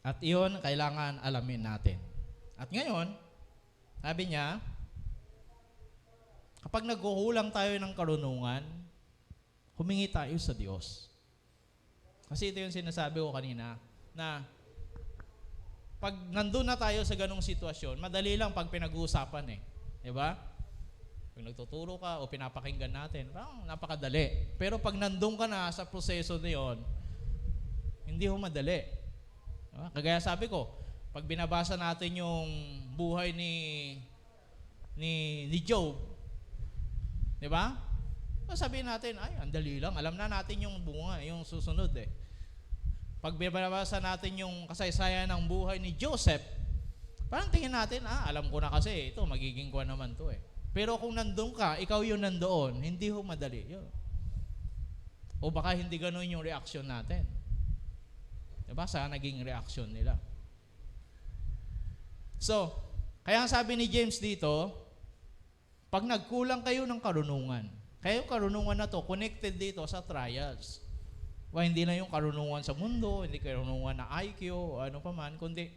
At iyon, kailangan alamin natin. At ngayon, sabi niya, kapag nagkukulang tayo ng karunungan, humingi tayo sa Diyos. Kasi ito yung sinasabi ko kanina, na pag nandun na tayo sa ganong sitwasyon, madali lang pag pinag-uusapan eh. Diba? Pag nagtuturo ka o pinapakinggan natin, parang napakadali. Pero pag nandun ka na sa proseso na yun, hindi ho madali. Diba? Kagaya sabi ko, pag binabasa natin yung buhay ni Job, di ba? Sabihin natin, ay, ang dali lang. Alam na natin yung bunga, yung susunod eh. Pag binabasa natin yung kasaysayan ng buhay ni Joseph, parang tingin natin, alam ko na kasi, ito, magiging kuha naman to eh. Pero kung nandun ka, ikaw yung nandoon, hindi ho madali yun. O baka hindi ganun yung reaksyon natin. Diba? Saan naging reaksyon nila? So, kaya ang sabi ni James dito, pag nagkulang kayo ng karunungan, kayo karunungan na to, connected dito sa trials. Hindi na yung karunungan sa mundo, hindi karunungan na IQ, o ano pa man, kundi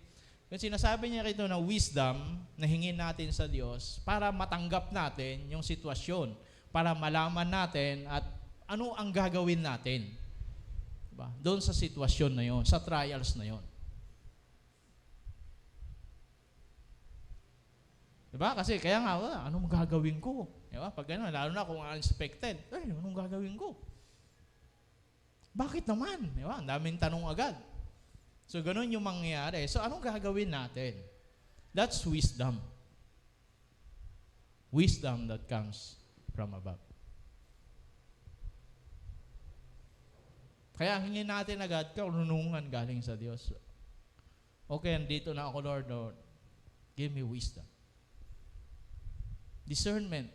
yung sinasabi niya rito na wisdom na hingin natin sa Diyos para matanggap natin yung sitwasyon, para malaman natin at ano ang gagawin natin. Diba? Doon sa sitwasyon na yon, sa trials na yon. Diba? Kasi kaya nga, anong gagawin ko? Diba? Pag gano'n, lalo na kung unexpected, anong gagawin ko? Bakit naman? Diba? Ang daming tanong agad. So, ganun yung mangyayari. So, anong gagawin natin? That's wisdom. Wisdom that comes from above. Kaya hingin natin agad karunungan galing sa Diyos. Okay, andito na ako, Lord. Give me wisdom. Discernment.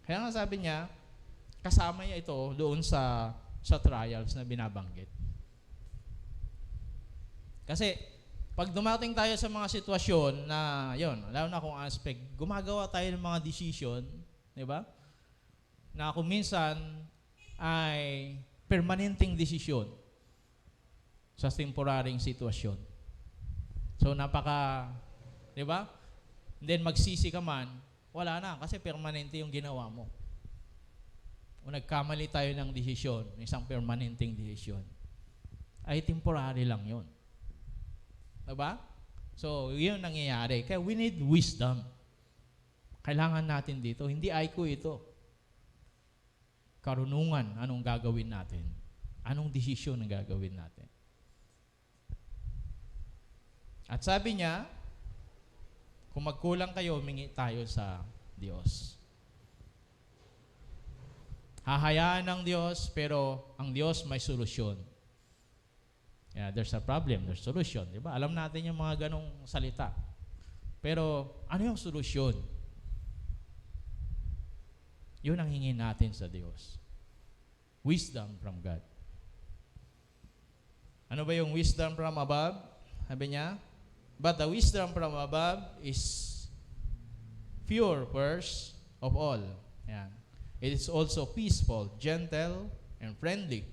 Kaya nga sabi niya, kasama niya ito doon sa trials na binabanggit. Kasi, pag dumating tayo sa mga sitwasyon na, yon, lalo na kung aspect, gumagawa tayo ng mga decision, di ba? Na kung minsan ay permanenteng desisyon sa temporaryong sitwasyon. So di ba? And then magsisi ka man, wala na kasi permanente yung ginawa mo. O nagkamali tayo ng desisyon, isang permanenteng desisyon, ay temporary lang yun. Diba? So, yun nangyayari. Kaya we need wisdom. Kailangan natin dito. Hindi IQ ito. Karunungan, anong gagawin natin? Anong desisyon ang gagawin natin? At sabi niya, kung magkulang kayo, humingi tayo sa Diyos. Hahayaan ng Diyos, pero ang Diyos may solusyon. Yeah, there's a problem, there's solution. Diba? Alam natin yung mga ganong salita. Pero, ano yung solusyon? Yun ang hingin natin sa Diyos. Wisdom from God. Ano ba yung wisdom from above? Sabi niya, but the wisdom from above is pure first of all. Yan. It is also peaceful, gentle, and friendly.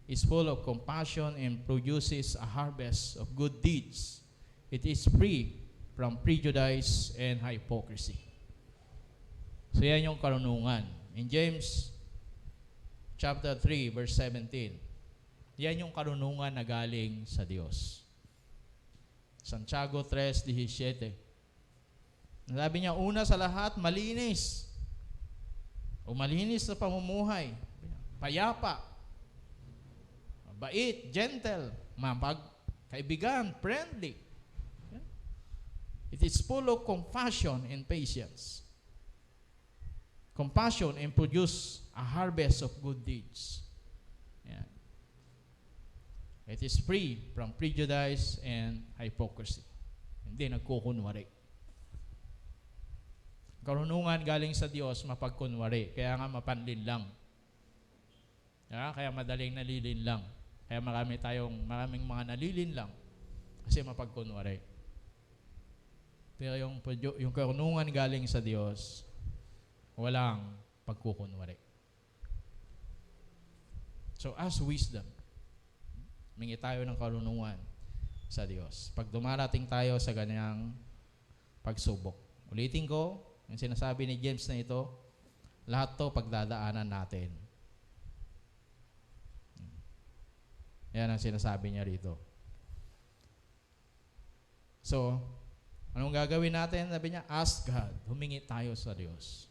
Is full of compassion and produces a harvest of good deeds. It is free from prejudice and hypocrisy. So yan yung karunungan. In James chapter 3 verse 17, yan yung karunungan na galing sa Diyos. Santiago 3:17. Sabi niya, una sa lahat, malinis. O malinis na pamumuhay. Payapa. Bait, gentle, kaibigan, friendly. It is full of compassion and patience. Compassion and produce a harvest of good deeds. Yeah. It is free from prejudice and hypocrisy. Hindi nagkukunwari. Karunungan galing sa Diyos, mapagkunwari. Kaya nga mapanlin lang. Yeah, kaya madaling nalilin lang. Kaya maraming mga nalilin lang kasi mapagkunwari. Pero yung karunungan galing sa Diyos, walang pagkukunwari. So, as wisdom, mingi tayo ng karunungan sa Diyos. Pag dumarating tayo sa ganyang pagsubok. Ulitin ko, yung sinasabi ni James na ito, lahat to pagdadaanan natin. Yan ang sinasabi niya rito. So, anong gagawin natin? Sabi niya, ask God. Humingi tayo sa Diyos.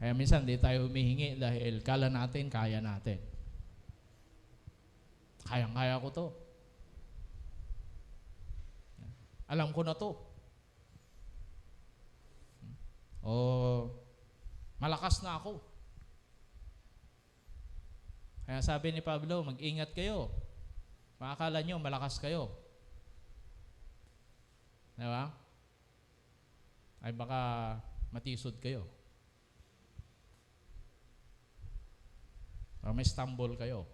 Kaya minsan di tayo humihingi dahil kala natin, kaya natin. Kayang-kaya ko to. Alam ko na to. O, malakas na ako. Kaya sabi ni Pablo, mag-ingat kayo. Makakala nyo, malakas kayo. Diba? Ay baka matisod kayo. O may stumble kayo.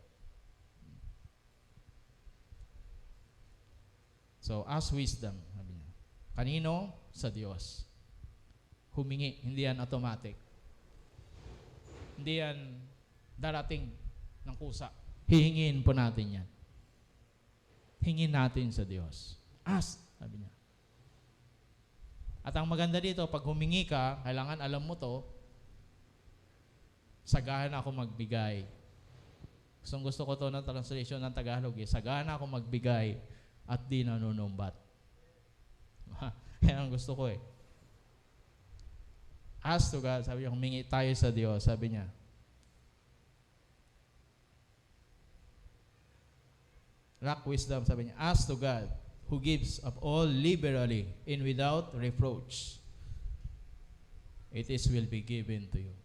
So, ask wisdom. Sabi niya. Kanino? Sa Diyos. Humingi. Hindi yan automatic. Hindi yan darating ng kusa. Hihingin po natin yan. Hingin natin sa Diyos. Ask, sabi niya. At ang maganda dito, pag humingi ka, kailangan alam mo to, sagahan ako magbigay. Gusto ko to ng translation ng Tagalog. Sagahan ako magbigay at di nanunumbat. Yan ang gusto ko eh. Ask to God, sabi niya, humingi tayo sa Diyos, sabi niya. Lack wisdom, sabi niya, ask to God, who gives of all liberally and without reproach. It is will be given to you.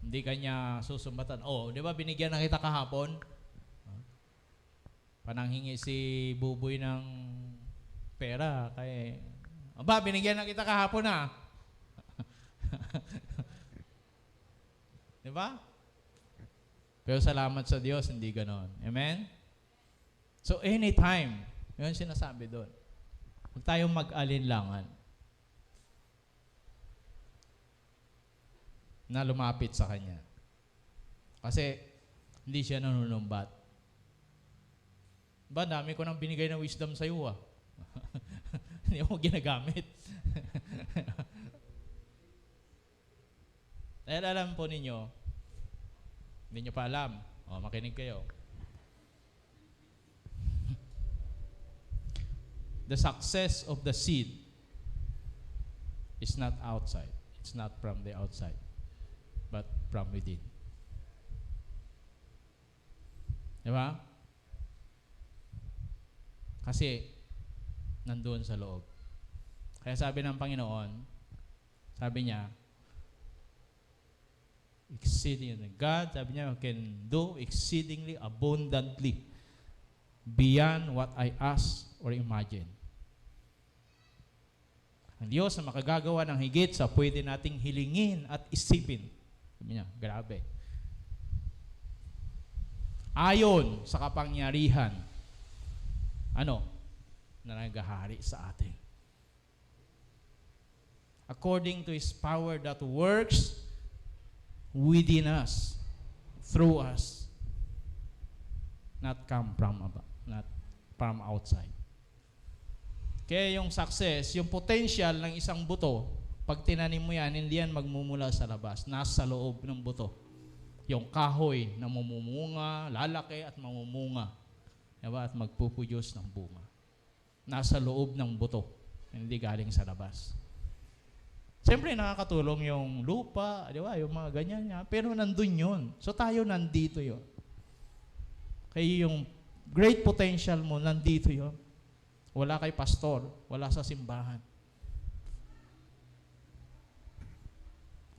Hindi kanya susumbatan. Oh, di ba binigyan na kita kahapon? Pananghingi si Buboy ng pera. Kaya, aba, binigyan na kita kahapon na. Di ba? Pero salamat sa Diyos, hindi ganon. Amen? So, anytime, yun sinasabi doon. Huwag tayong mag-alinlangan. na lumapit sa Kanya. Kasi hindi siya nanunumbat. Ba, dami ko nang binigay na wisdom sa iyo. Hindi mo ginagamit. Dahil alam po ninyo, hindi nyo pa alam. Makinig kayo. The success of the seed is not outside. It's not from the outside, but from within. Diba? Kasi, nandoon sa loob. Kaya sabi ng Panginoon, sabi niya, exceedingly, God, sabi niya, can do exceedingly abundantly beyond what I ask or imagine. Ang Diyos na makagagawa ng higit sa pwede nating hilingin at isipin. Sabi niya, grabe. Ayon sa kapangyarihan, na naghahari sa atin. According to His power that works within us, through us, not come from above, not from outside. Kaya yung success, yung potential ng isang buto, pag tinanim mo yan, hindi yan magmumula sa labas, nasa loob ng buto. Yung kahoy na mamumunga, lalaki at mamumunga, diba? At magpupudyos ng bunga. Nasa loob ng buto, hindi galing sa labas. Siyempre, nakakatulong yung lupa, di ba? Yung mga ganyan niya. Pero nandun yun. So tayo nandito yun. Kaya yung great potential mo, nandito yun. Wala kay pastor, wala sa simbahan.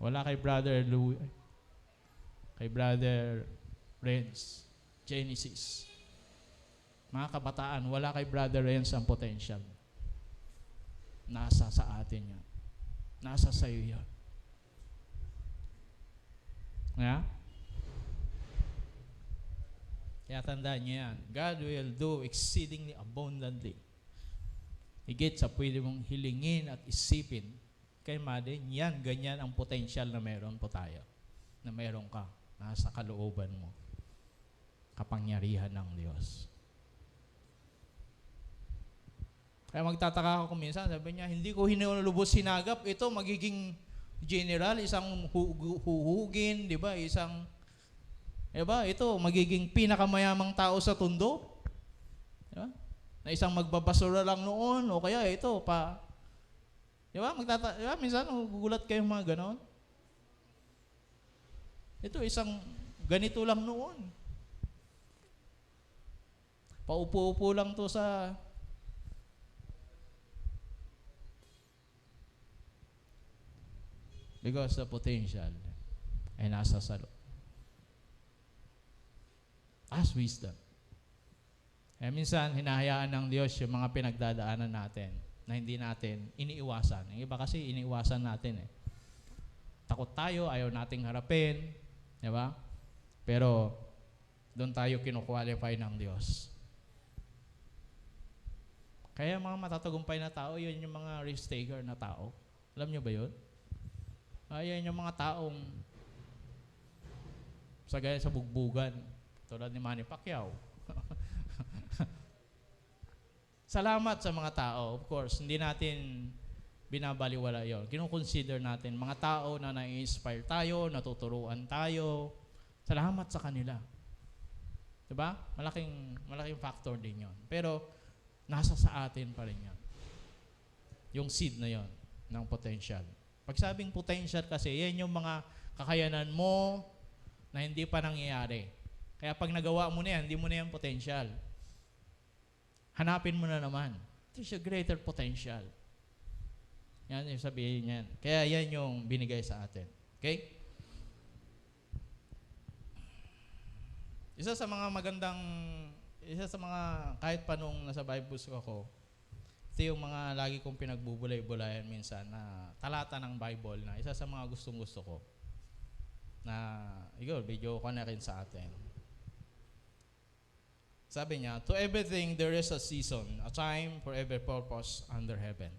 Wala kay Brother Louis, kay Brother Renz, Genesis. Mga kabataan, wala kay Brother Renz ang potential. Nasa sa atin yan. Nasa sa'yo yan. Yeah? Kaya tandaan niyo yan. God will do exceedingly abundantly. Higit sa pwede mong hilingin at isipin. Kay Madin, yan, ganyan ang potential na meron po tayo. Na meron ka. Nasa kalooban mo. Kapangyarihan ng Diyos. Kaya magtataka ako minsan, sabi niya, hindi ko hinulubos sinagap, ito magiging general, isang huhugin, di ba? Isang, di ba? Ito, magiging pinakamayamang tao sa tundo. Di ba? Na isang magbabasura lang noon, o kaya ito, di ba? Di ba? Minsan, gugulat kayong mga ganon. Ito, isang ganito lang noon. Paupo-upo lang to sa because the potential ay nasa salo. As wisdom. Kaya minsan, hinahayaan ng Diyos yung mga pinagdadaanan natin na hindi natin iniiwasan. Yung iba kasi iniiwasan natin eh. Takot tayo, ayaw nating harapin. Di ba? Pero, doon tayo kinukwalify ng Diyos. Kaya mga matatagumpay na tao, yun yung mga risk taker na tao. Alam nyo ba yun? Ayan yung mga taong sagaya sa bugbugan, tulad ni Manny Pacquiao. Salamat sa mga tao. Of course, hindi natin binabaliwala yon. Kino-consider natin mga tao na na-inspire tayo, natuturuan tayo. Salamat sa kanila. Diba? Malaking factor din yon. Pero, nasa sa atin pa rin yan. Yung seed na yon ng potential. Pag sabing potential kasi, yan yung mga kakayanan mo na hindi pa nangyayari. Kaya pag nagawa mo na yan, hindi mo na yan potential. Hanapin mo na naman. There's a greater potential. Yan yung sabihin yan. Kaya yan yung binigay sa atin. Okay? Isa sa mga kahit pa nung nasa Bible school ako, ito yung mga lagi kong pinagbubulay-bulayan minsan na talata ng Bible na isa sa mga gustong-gusto ko na, video ko na rin sa atin. Sabi niya, to everything there is a season, a time for every purpose under heaven.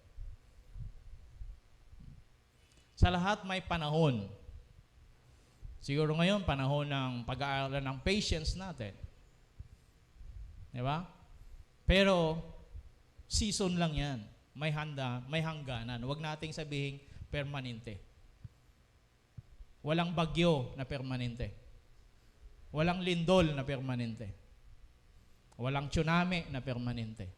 Sa lahat may panahon. Siguro ngayon, panahon ng pag-aaral ng patience natin. Di ba? Pero, season lang yan. May hangganan. Huwag nating sabihin permanente. Walang bagyo na permanente. Walang lindol na permanente. Walang tsunami na permanente.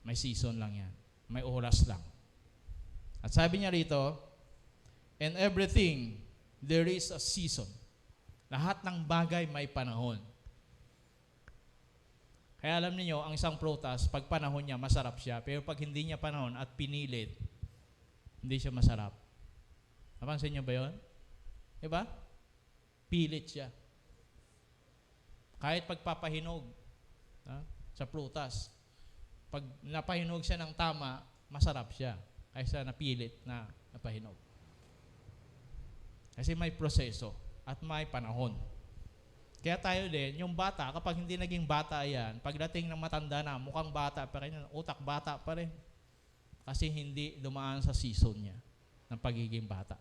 May season lang yan. May oras lang. At sabi niya rito, in everything, there is a season. Lahat ng bagay may panahon. Kaya alam niyo, ang isang prutas, pag panahon niya, masarap siya. Pero pag hindi niya panahon at pinilit, hindi siya masarap. Napansin niyo ba yun? Diba? Pilit siya. Kahit pagpapahinog sa prutas, pag napahinog siya ng tama, masarap siya. Kaysa napilit na napahinog. Kasi may proseso at may panahon. Kaya tayo din, yung bata, kapag hindi naging bata yan, pagdating ng matanda na, mukhang bata pa rin, utak bata pa rin. Kasi hindi dumaan sa season niya ng pagiging bata.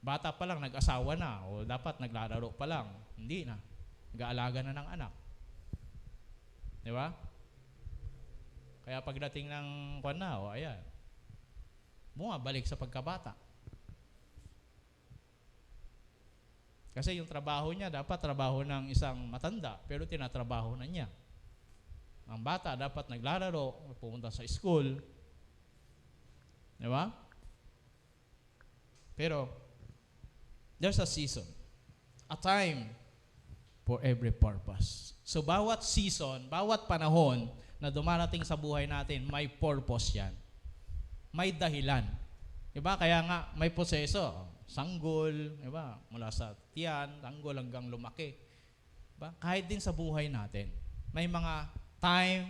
Bata pa lang, nag-asawa na, o dapat naglalaro pa lang. Hindi na. Nag-aalaga na ng anak. Di ba? Kaya pagdating ng na, o ayan, bumabalik sa pagkabata. Kasi yung trabaho niya, dapat trabaho ng isang matanda, pero tinatrabaho na niya. Ang bata, dapat naglalaro, pumunta sa school. Di ba? Pero, there's a season. A time for every purpose. So, bawat season, bawat panahon na dumarating sa buhay natin, may purpose yan. May dahilan. Diba? Kaya nga, may proseso. Sanggol, diba? Mula sa tiyan, sanggol hanggang lumaki. Diba? Kahit din sa buhay natin, may mga time,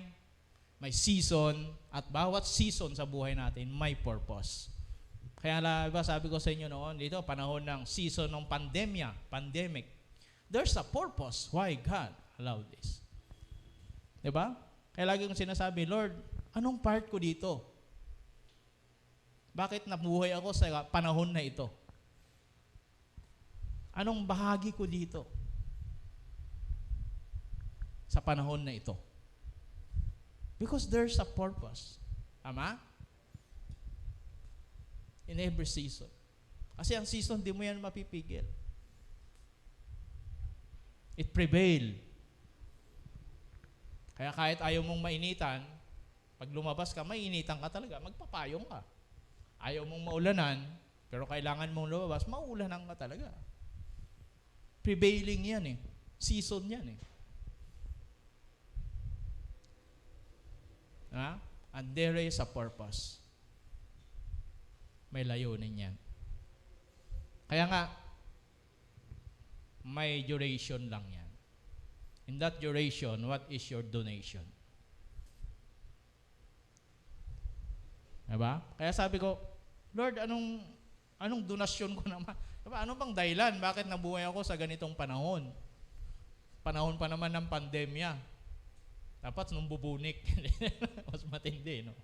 may season, at bawat season sa buhay natin, may purpose. Kaya diba, sabi ko sa inyo noon, dito, panahon ng season ng pandemic, there's a purpose why God allowed this. Diba? Kaya lagi kong sinasabi, Lord, anong part ko dito? Bakit nabuhay ako sa panahon na ito? Anong bahagi ko dito? Sa panahon na ito? Because there's a purpose. Tama? In every season. Kasi ang season, di mo yan mapipigil. It prevail. Kaya kahit ayaw mong mainitan, pag lumabas ka, mainitan ka talaga, magpapayong ka. Ayaw mong maulanan, pero kailangan mong lumabas, maulanan ka talaga. Prevailing yan eh. Season yan eh. And there is a purpose. May layunin yan. Kaya nga, may duration lang yan. In that duration, what is your donation? Diba? Kaya sabi ko, Lord, anong donasyon ko naman? Diba? Ano bang dahilan? Bakit nabuhay ako sa ganitong panahon? Panahon pa naman ng pandemya. Dapat nung bubunik. Mas matindi, no?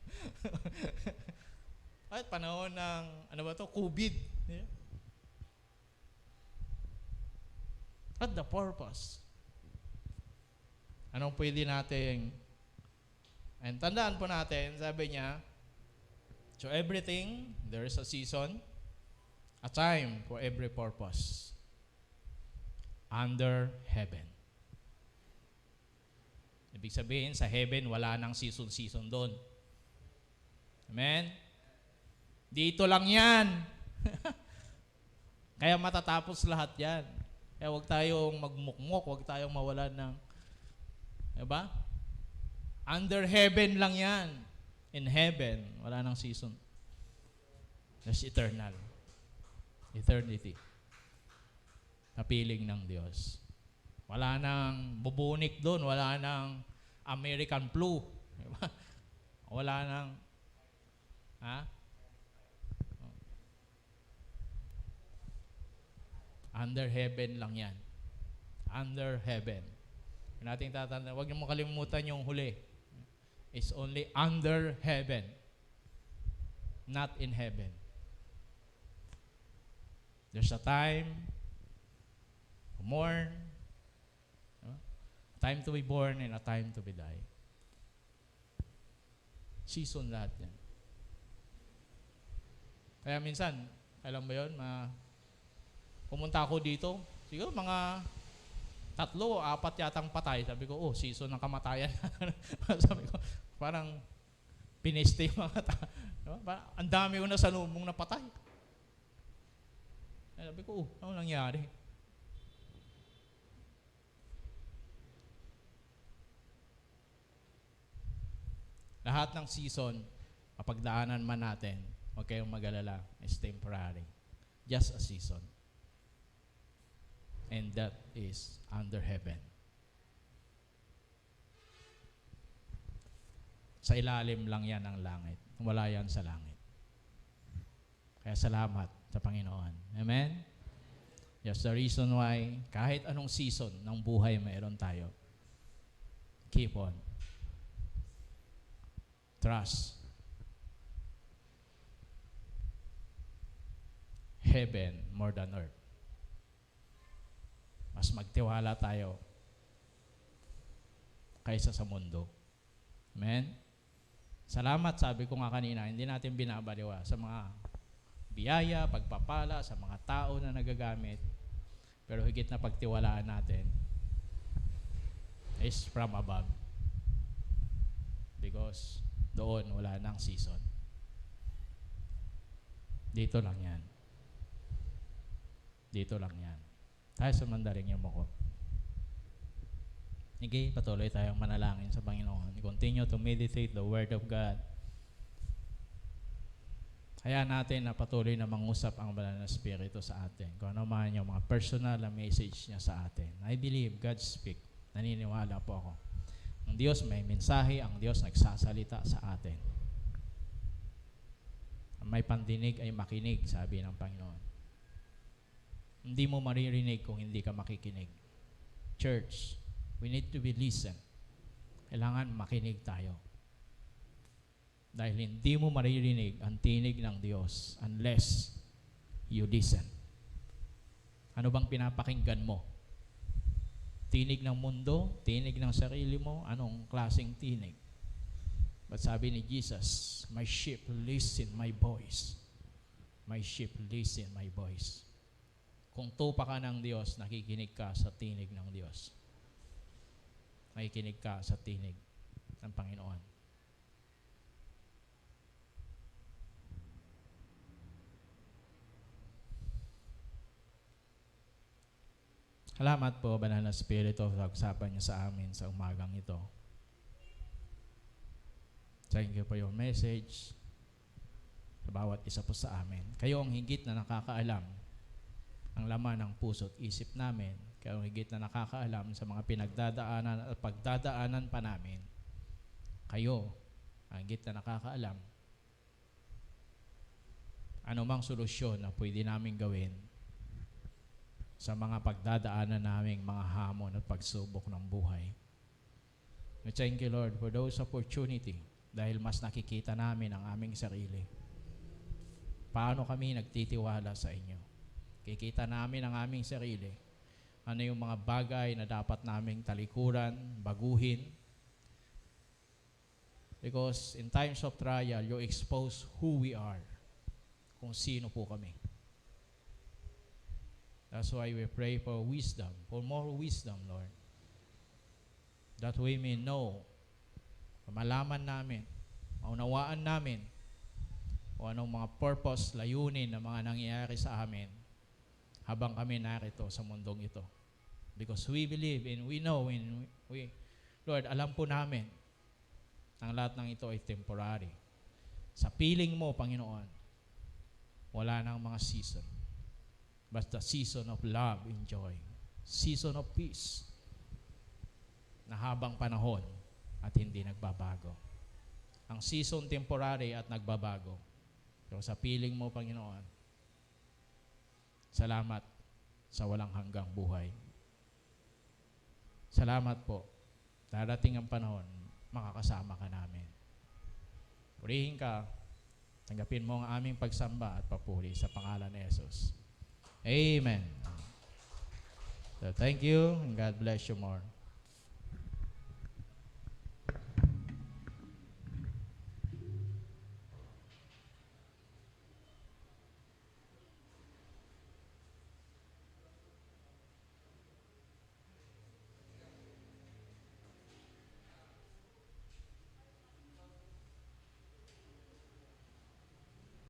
At panahon ng, COVID. Yeah. At the purpose. Anong pwede nating, and tandaan po natin, sabi niya, so everything, there is a season, a time for every purpose under heaven. Ibig sabihin, sa heaven, wala nang season doon. Amen? Dito lang yan. Kaya matatapos lahat yan. Kaya huwag tayong magmukmok, huwag tayong mawalan ng, diba? Under heaven lang yan. In heaven, wala nang season. There's eternal. Eternity. Napiling ng Diyos. Wala nang bubunik doon, wala nang American flu. Diba? Wala nang, under heaven lang yan. Under heaven. Nating tatanda, huwag niyo makalimutan yung huli. It's only under heaven. Not in heaven. There's a time to mourn, no? Time to be born and a time to be die. Season lahat yan. Kaya minsan, alam mo yun, pumunta ako dito, siguro mga 3 o 4 yatang patay. Sabi ko, oh, season ng kamatayan. Sabi ko, parang pineste yung mga tao. Diba? Ang dami ko na salubong na patay. Sabi ko, oh, ano nangyari? Lahat ng season, mapagdaanan man natin, huwag kayong mag-alala, is temporary. Just a season. And that is under heaven. Sa ilalim lang yan ng langit. Wala yan sa langit. Kaya salamat sa Panginoon. Amen? That's the reason why kahit anong season ng buhay mayroon tayo, keep on. Trust. Heaven more than earth. Mas magtiwala tayo kaysa sa mundo. Amen? Salamat, sabi ko nga kanina, hindi natin binabaliwa sa mga biyaya, pagpapala, sa mga tao na nagagamit. Pero higit na pagtiwalaan natin is from above. Because doon wala nang season. Dito lang yan. Dito lang yan. Tayo sa mandaring yung mukha. Sige, patuloy tayong manalangin sa Panginoon. Continue to meditate the Word of God. Kaya natin na patuloy na mangusap ang Banal na Espiritu sa atin. Kung ano man yung mga personal na message niya sa atin. I believe God speak. Naniniwala po ako. Ang Diyos may mensahe, ang Diyos nagsasalita sa atin. Ang may pandinig ay makinig, sabi ng Panginoon. Hindi mo maririnig kung hindi ka makikinig. Church, we need to be listen. Kailangan makinig tayo. Dahil hindi mo maririnig ang tinig ng Diyos unless you listen. Ano bang pinapakinggan mo? Tinig ng mundo? Tinig ng sarili mo? Anong klaseng tinig? But sabi ni Jesus, my sheep listen my voice. My sheep listen my voice. Kung tupa ka ng Diyos, nakikinig ka sa tinig ng Diyos. Nakikinig ka sa tinig ng Panginoon. Salamat po, Banal na Espiritu, sa usapan niyo sa amin sa umagang ito. Thank you for your message sa bawat isa po sa amin. Kayo ang higit na nakakaalam ang laman ng puso at isip namin. Kayo ang higit na nakakaalam sa mga pinagdadaanan at pagdadaanan pa namin. Kayo ang higit na nakakaalam anumang solusyon na pwede namin gawin sa mga pagdadaanan naming mga hamon at pagsubok ng buhay. We thank you, Lord, for those opportunity dahil mas nakikita namin ang aming sarili. Paano kami nagtitiwala sa inyo? Kikita namin ang aming sarili. Ano yung mga bagay na dapat naming talikuran, baguhin. Because in times of trial, you expose who we are. Kung sino po kami. That's why we pray for wisdom, for more wisdom, Lord. That we may know, malaman namin, maunawaan namin, o anong mga purpose, layunin na mga nangyayari sa amin habang kami narito sa mundong ito. Because we believe and we know, and Lord, alam po namin, ang lahat ng ito ay temporary. Sa piling mo, Panginoon, wala nang mga season. But the season of love and joy. Season of peace. Na habang panahon at hindi nagbabago. Ang season temporary at nagbabago. Pero sa piling mo, Panginoon, salamat sa walang hanggang buhay. Salamat po. Darating ang panahon, makakasama ka namin. Purihin ka. Tanggapin mo ang aming pagsamba at papuri sa pangalan ni Jesus. Amen. So thank you and God bless you more.